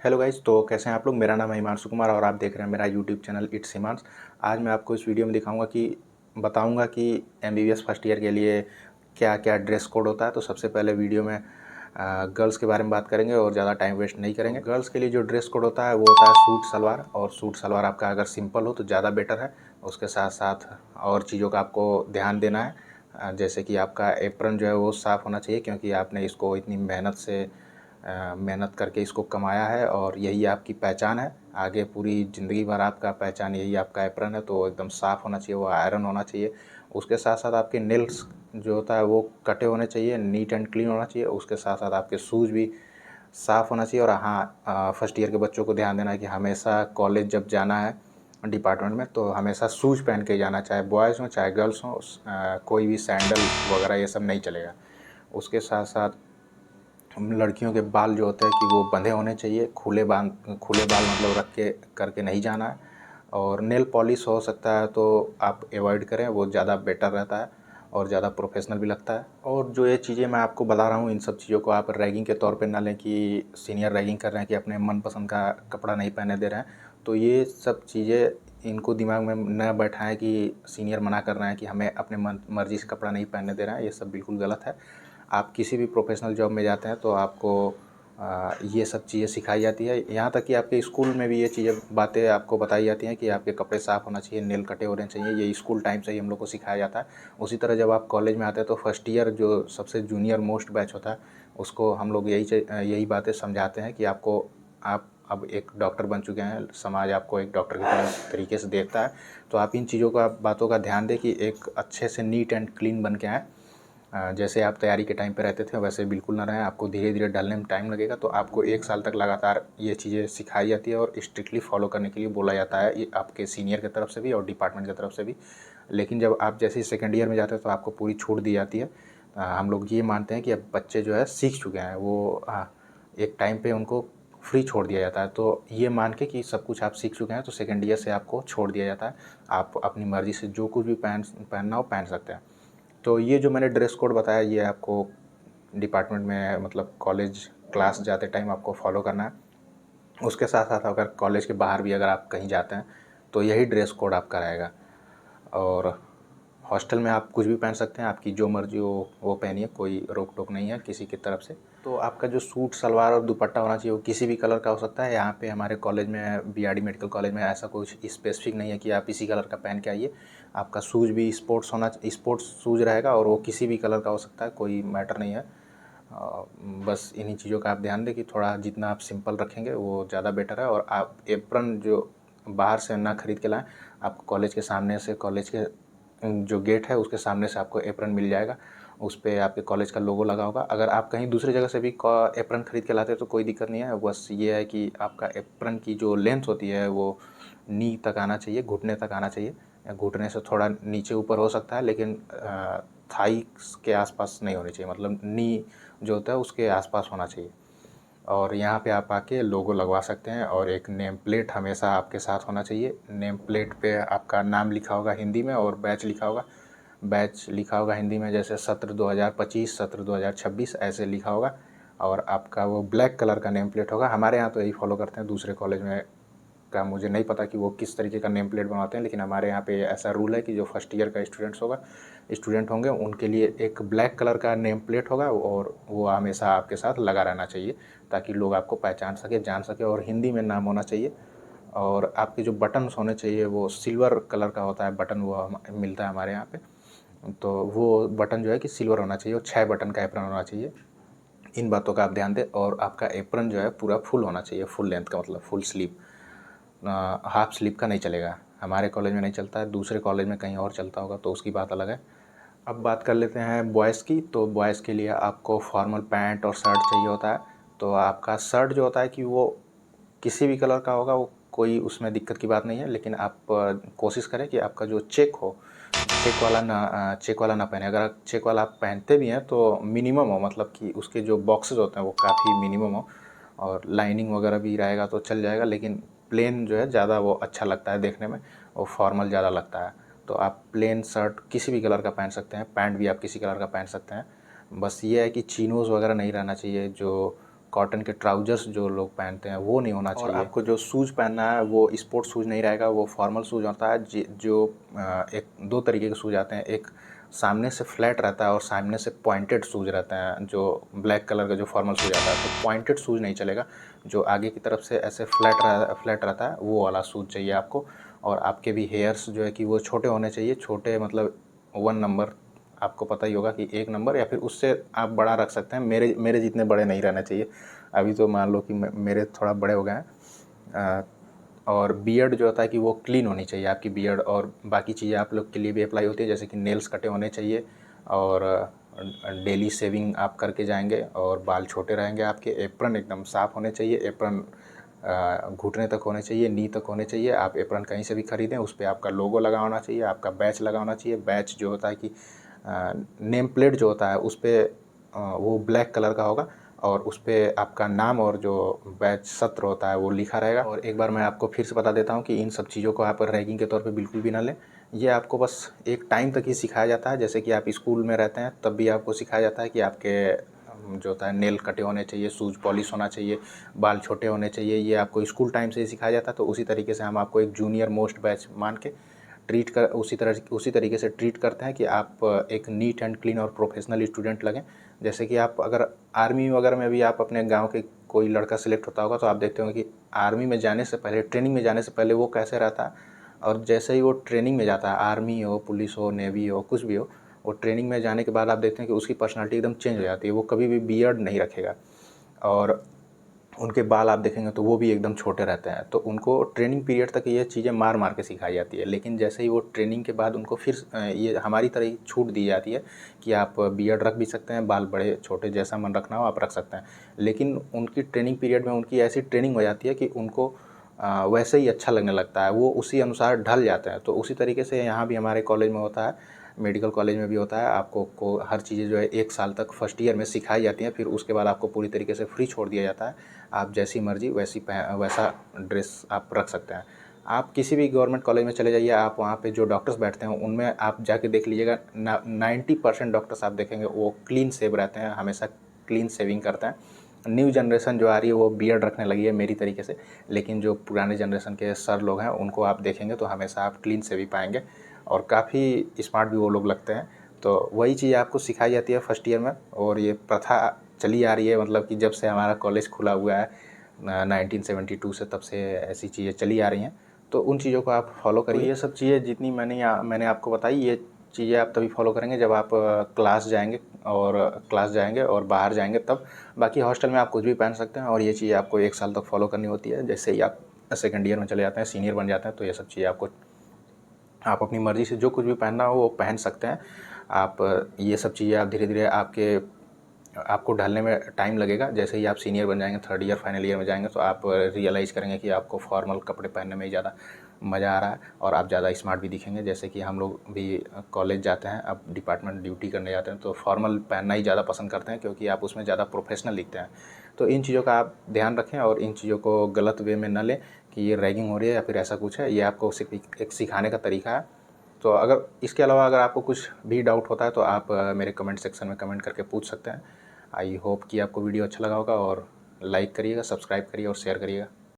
Hello guys, तो कैसे हैं आप लोग। मेरा नाम है हिमांशु कुमार और आप देख रहे हैं मेरा यूट्यूब चैनल इट्स हिमांश। आज मैं आपको इस वीडियो में बताऊंगा कि एमबीबीएस फर्स्ट ईयर के लिए क्या क्या ड्रेस कोड होता है। तो सबसे पहले वीडियो में गर्ल्स के बारे में बात करेंगे और ज़्यादा टाइम वेस्ट नहीं करेंगे। गर्ल्स के लिए जो ड्रेस कोड होता है वो होता है सूट सलवार, और सूट सलवार आपका अगर सिंपल हो तो ज़्यादा बेटर है। उसके साथ साथ और चीज़ों का आपको ध्यान देना है, जैसे कि आपका एप्रन जो है वो साफ़ होना चाहिए, क्योंकि आपने इसको इतनी मेहनत करके इसको कमाया है और यही आपकी पहचान है। आगे पूरी ज़िंदगी भर आपका पहचान यही आपका एप्रन है, तो एकदम साफ़ होना चाहिए, वो आयरन होना चाहिए। उसके साथ साथ आपके नेल्स जो होता है वो कटे होने चाहिए, नीट एंड क्लीन होना चाहिए। उसके साथ साथ आपके शूज़ भी साफ़ होना चाहिए। और हाँ, फर्स्ट ईयर के बच्चों को ध्यान देना है कि हमेशा कॉलेज जब जाना है डिपार्टमेंट में तो हमेशा शूज़ पहन के जाना, चाहे बॉयज़ हों चाहे गर्ल्स हों। कोई भी सैंडल वगैरह ये सब नहीं चलेगा। उसके साथ साथ लड़कियों के बाल जो होते हैं कि वो बंधे होने चाहिए, खुले बाल मतलब रख के करके नहीं जाना है। और नेल पॉलिश हो सकता है तो आप अवॉइड करें, वो ज़्यादा बेटर रहता है और ज़्यादा प्रोफेशनल भी लगता है। और जो ये चीज़ें मैं आपको बता रहा हूँ, इन सब चीज़ों को आप रैगिंग के तौर पे ना लें कि सीनियर रैगिंग कर रहे हैं कि अपने मनपसंद का कपड़ा नहीं पहने दे रहे हैं। तो ये सब चीज़ें इनको दिमाग में न बैठाएं कि सीनियर मना कर रहे हैं कि हमें अपने मन मर्ज़ी से कपड़ा नहीं पहनने दे रहे हैं। ये सब बिल्कुल गलत है। आप किसी भी प्रोफेशनल जॉब में जाते हैं तो आपको ये सब चीज़ें सिखाई जाती है। यहाँ तक कि आपके स्कूल में भी ये चीज़ें बातें आपको बताई जाती हैं कि आपके कपड़े साफ़ होना चाहिए, नेल कटे होने चाहिए। ये स्कूल टाइम से ही हम लोग को सिखाया जाता है। उसी तरह जब आप कॉलेज में आते हैं तो फर्स्ट ईयर जो सबसे जूनियर मोस्ट बैच होता है उसको हम लोग यही बातें समझाते हैं कि आप अब एक डॉक्टर बन चुके हैं, समाज आपको एक डॉक्टर की तरह तरीके से देखता है। तो आप इन चीज़ों का बातों का ध्यान दें कि एक अच्छे से नीट एंड क्लीन बन के आएँ। जैसे आप तैयारी के टाइम पे रहते थे वैसे बिल्कुल ना रहें। आपको धीरे धीरे ढलने में टाइम लगेगा। तो आपको 1 साल तक लगातार ये चीज़ें सिखाई जाती है और स्ट्रिक्टली फॉलो करने के लिए बोला जाता है, ये आपके सीनियर की तरफ से भी और डिपार्टमेंट की तरफ से भी। लेकिन जब आप जैसे ही सेकेंड ईयर में जाते हैं तो आपको पूरी छूट दी जाती है। हम लोग ये मानते हैं कि अब बच्चे जो है सीख चुके हैं, वो एक टाइम पे उनको फ्री छोड़ दिया जाता है। तो ये मान के कि सब कुछ आप सीख चुके हैं तो सेकेंड ईयर से आपको छोड़ दिया जाता है। आप अपनी मर्ज़ी से जो कुछ भी पहनना हो पहन सकते हैं। तो ये जो मैंने ड्रेस कोड बताया ये आपको डिपार्टमेंट में मतलब कॉलेज क्लास जाते टाइम आपको फॉलो करना है। उसके साथ साथ अगर कॉलेज के बाहर भी अगर आप कहीं जाते हैं तो यही ड्रेस कोड आपका रहेगा। और हॉस्टल में आप कुछ भी पहन सकते हैं, आपकी जो मर्ज़ी हो वो पहनिए, कोई रोक टोक नहीं है किसी की तरफ से। तो आपका जो सूट सलवार और दुपट्टा होना चाहिए वो किसी भी कलर का हो सकता है। यहाँ पे हमारे कॉलेज में बीआरडी मेडिकल कॉलेज में ऐसा कुछ स्पेसिफिक नहीं है कि आप इसी कलर का पहन के आइए। आपका शूज़ भी स्पोर्ट्स शूज़ रहेगा और वो किसी भी कलर का हो सकता है, कोई मैटर नहीं है। बस इन्हीं चीज़ों का आप ध्यान दें कि थोड़ा जितना आप सिंपल रखेंगे वो ज़्यादा बेटर है। और आप एप्रन जो बाहर से ना ख़रीद के लाएँ, आपको कॉलेज के सामने से कॉलेज के जो गेट है उसके सामने से आपको एप्रन मिल जाएगा। उस पे आपके कॉलेज का लोगो लगा होगा। अगर आप कहीं दूसरी जगह से भी एप्रन ख़रीद के लाते हैं तो कोई दिक्कत नहीं है। बस ये है कि आपका एप्रन की जो लेंथ होती है वो नी तक आना चाहिए, घुटने तक आना चाहिए। घुटने से थोड़ा नीचे ऊपर हो सकता है, लेकिन थाई के आसपास नहीं होनी चाहिए, मतलब नी जो होता है उसके आसपास होना चाहिए। और यहाँ पे आप आके लोगो लगवा सकते हैं। और एक नेम प्लेट हमेशा आपके साथ होना चाहिए। नेम प्लेट पे आपका नाम लिखा होगा हिंदी में और बैच लिखा होगा हिंदी में, जैसे सत्र 2025 सत्र 2026 ऐसे लिखा होगा। और आपका वो ब्लैक कलर का नेम प्लेट होगा। हमारे यहाँ तो यही फॉलो करते हैं, दूसरे कॉलेज में का मुझे नहीं पता कि वो किस तरीके का नेम प्लेट बनवाते हैं, लेकिन हमारे यहाँ पे ऐसा रूल है कि जो फर्स्ट ईयर का स्टूडेंट होंगे उनके लिए एक ब्लैक कलर का नेम प्लेट होगा और वो हमेशा आपके साथ लगा रहना चाहिए, ताकि लोग आपको पहचान सके, जान सके। और हिंदी में नाम होना चाहिए। और आपके जो बटन्स होने चाहिए वो सिल्वर कलर का होता है बटन, वो मिलता है हमारे यहाँ पे। तो वो बटन जो है कि सिल्वर होना चाहिए और 6 बटन का एप्रन होना चाहिए। इन बातों का आप ध्यान दें। और आपका एप्रन जो है पूरा फुल होना चाहिए, फुल लेंथ का मतलब फुल स्लीव। हाफ स्लीव का नहीं चलेगा। हमारे कॉलेज में नहीं चलता है, दूसरे कॉलेज में कहीं और चलता होगा तो उसकी बात अलग है। अब बात कर लेते हैं बॉयज़ की। तो बॉयज़ के लिए आपको फॉर्मल पैंट और शर्ट चाहिए होता है। तो आपका शर्ट जो होता है कि वो किसी भी कलर का होगा, वो कोई उसमें दिक्कत की बात नहीं है। लेकिन आप कोशिश करें कि आपका जो चेक वाला ना पहने। अगर चेक वाला आप पहनते भी हैं तो मिनिमम हो, मतलब कि उसके जो बॉक्सेस होते हैं वो काफ़ी मिनिमम हो। और लाइनिंग वगैरह भी रहेगा तो चल जाएगा, लेकिन प्लेन जो है ज़्यादा वो अच्छा लगता है देखने में, वो फॉर्मल ज़्यादा लगता है। तो आप प्लेन शर्ट किसी भी कलर का पहन सकते हैं, पैंट भी आप किसी कलर का पहन सकते हैं। बस ये है कि चीनोज़ वगैरह नहीं रहना चाहिए, जो कॉटन के ट्राउजर्स जो लोग पहनते हैं वो नहीं होना चाहिए। और आपको जो शूज़ पहनना है वो स्पोर्ट्स शूज़ नहीं रहेगा, वो फॉर्मल शूज़ होता है। जो एक दो तरीके के शूज़ आते हैं, एक सामने से फ्लैट रहता है और सामने से पॉइंटेड शूज़ रहते हैं। जो ब्लैक कलर का जो फॉर्मल शूज़ आता है, तो पॉइंटेड शूज़ नहीं चलेगा। जो आगे की तरफ से ऐसे फ्लैट रहता है वो वाला शूज़ चाहिए आपको। और आपके भी हेयर्स जो है कि वो छोटे होने चाहिए, छोटे मतलब 1 नंबर, आपको पता ही होगा कि 1 नंबर या फिर उससे आप बड़ा रख सकते हैं। मेरे जितने बड़े नहीं रहना चाहिए। अभी तो मान लो कि मेरे थोड़ा बड़े हो गए हैं। और बियर्ड जो होता है कि वो क्लीन होनी चाहिए आपकी बियर्ड। और बाकी चीज़ें आप लोग के लिए भी अप्लाई होती है, जैसे कि नेल्स कटे होने चाहिए और डेली शेविंग आप करके जाएंगे और बाल छोटे रहेंगे आपके। एप्रन एकदम साफ़ होने चाहिए। एप्रन घुटने तक होने चाहिए, नी तक होने चाहिए। आप एप्रन कहीं से भी ख़रीदें, उस पर आपका लोगो लगा होना चाहिए, आपका बैच लगा होना चाहिए। बैच जो होता है कि नेम प्लेट जो होता है उस पर वो ब्लैक कलर का होगा और उस पर आपका नाम और जो बैच सत्र होता है वो लिखा रहेगा। और एक बार मैं आपको फिर से बता देता हूँ कि इन सब चीज़ों को आप रैगिंग के तौर पे बिल्कुल भी ना लें। ये आपको बस एक टाइम तक ही सिखाया जाता है। जैसे कि आप स्कूल में रहते हैं तब भी आपको सिखाया जाता है कि आपके जो होता है नेल कटे होने चाहिए, शूज़ पॉलिश होना चाहिए, बाल छोटे होने चाहिए। ये आपको स्कूल टाइम से ही सिखाया जाता है। तो उसी तरीके से हम आपको एक जूनियर मोस्ट बैच मान के उसी तरीके से ट्रीट करते हैं कि आप एक नीट एंड क्लीन और प्रोफेशनल स्टूडेंट लगें। जैसे कि आप अगर आर्मी वगैरह में भी आप अपने गांव के कोई लड़का सिलेक्ट होता होगा तो आप देखते होंगे कि आर्मी में जाने से पहले, ट्रेनिंग में जाने से पहले वो कैसे रहता है, और जैसे ही वो ट्रेनिंग में जाता है, आर्मी हो, पुलिस हो, नेवी हो, कुछ भी हो, वो ट्रेनिंग में जाने के बाद आप देखते हैं कि उसकी पर्सनालिटी एकदम चेंज हो जाती है। वो कभी भी बियर्ड नहीं रखेगा और उनके बाल आप देखेंगे तो वो भी एकदम छोटे रहते हैं। तो उनको ट्रेनिंग पीरियड तक ये चीज़ें मार मार के सिखाई जाती है, लेकिन जैसे ही वो ट्रेनिंग के बाद उनको फिर ये हमारी तरह ही छूट दी जाती है कि आप बियर्ड रख भी सकते हैं, बाल बड़े छोटे जैसा मन रखना हो आप रख सकते हैं। लेकिन उनकी ट्रेनिंग पीरियड में उनकी ऐसी ट्रेनिंग हो जाती है कि उनको वैसे ही अच्छा लगने लगता है, वो उसी अनुसार ढल जाते हैं। तो उसी तरीके से यहाँ भी हमारे कॉलेज में होता है, मेडिकल कॉलेज में भी होता है। आपको हर चीज़ें जो है 1 साल तक फर्स्ट ईयर में सिखाई जाती हैं, फिर उसके बाद आपको पूरी तरीके से फ्री छोड़ दिया जाता है। आप जैसी मर्ज़ी वैसा ड्रेस आप रख सकते हैं। आप किसी भी गवर्नमेंट कॉलेज में चले जाइए, आप वहाँ पे जो डॉक्टर्स बैठते हैं उनमें आप जाके देख लीजिएगा, 90% डॉक्टर्स आप देखेंगे वो क्लीन शेव रहते हैं, हमेशा क्लीन शेविंग करते हैं। न्यू जनरेशन जो आ रही है वो बियर्ड रखने लगी है मेरी तरीके से, लेकिन जो पुराने जनरेशन के सर लोग हैं उनको आप देखेंगे तो हमेशा आप क्लीन शेव ही पाएंगे और काफ़ी स्मार्ट भी वो लोग लगते हैं। तो वही चीज़ आपको सिखाई जाती है फर्स्ट ईयर में। और ये प्रथा चली आ रही है, मतलब कि जब से हमारा कॉलेज खुला हुआ है 1972 से, तब से ऐसी चीज़ें चली आ रही हैं। तो उन चीज़ों को आप फॉलो करिए। तो ये सब चीज़ें जितनी मैंने आपको बताई, ये चीज़ें आप तभी फॉलो करेंगे जब आप क्लास जाएंगे और बाहर जाएंगे तब। बाकी हॉस्टल में आप कुछ भी पहन सकते हैं और ये चीज़ें आपको 1 साल तक फॉलो करनी होती है। जैसे ही आप सेकेंड ईयर में चले जाते हैं, सीनियर बन जाते हैं, तो ये सब चीज़ें आप अपनी मर्ज़ी से जो कुछ भी पहनना हो वो पहन सकते हैं। आप ये सब चीज़ें आप धीरे धीरे आपको ढलने में टाइम लगेगा। जैसे ही आप सीनियर बन जाएंगे, थर्ड ईयर फाइनल ईयर में जाएंगे, तो आप रियलाइज़ करेंगे कि आपको फॉर्मल कपड़े पहनने में ही ज़्यादा मज़ा आ रहा है और आप ज़्यादा स्मार्ट भी दिखेंगे। जैसे कि हम लोग भी कॉलेज जाते हैं, अब डिपार्टमेंट ड्यूटी करने जाते हैं, तो फॉर्मल पहनना ही ज़्यादा पसंद करते हैं क्योंकि आप उसमें ज़्यादा प्रोफेशनल दिखते हैं। तो इन चीज़ों का आप ध्यान रखें और इन चीज़ों को गलत वे में न लें कि ये रैगिंग हो रही है या फिर ऐसा कुछ है। ये आपको सिर्फ एक सिखाने का तरीका है। तो अगर इसके अलावा अगर आपको कुछ भी डाउट होता है तो आप मेरे कमेंट सेक्शन में कमेंट करके पूछ सकते हैं। आई होप कि आपको वीडियो अच्छा लगा होगा और लाइक करिएगा, सब्सक्राइब करिए और शेयर करिएगा।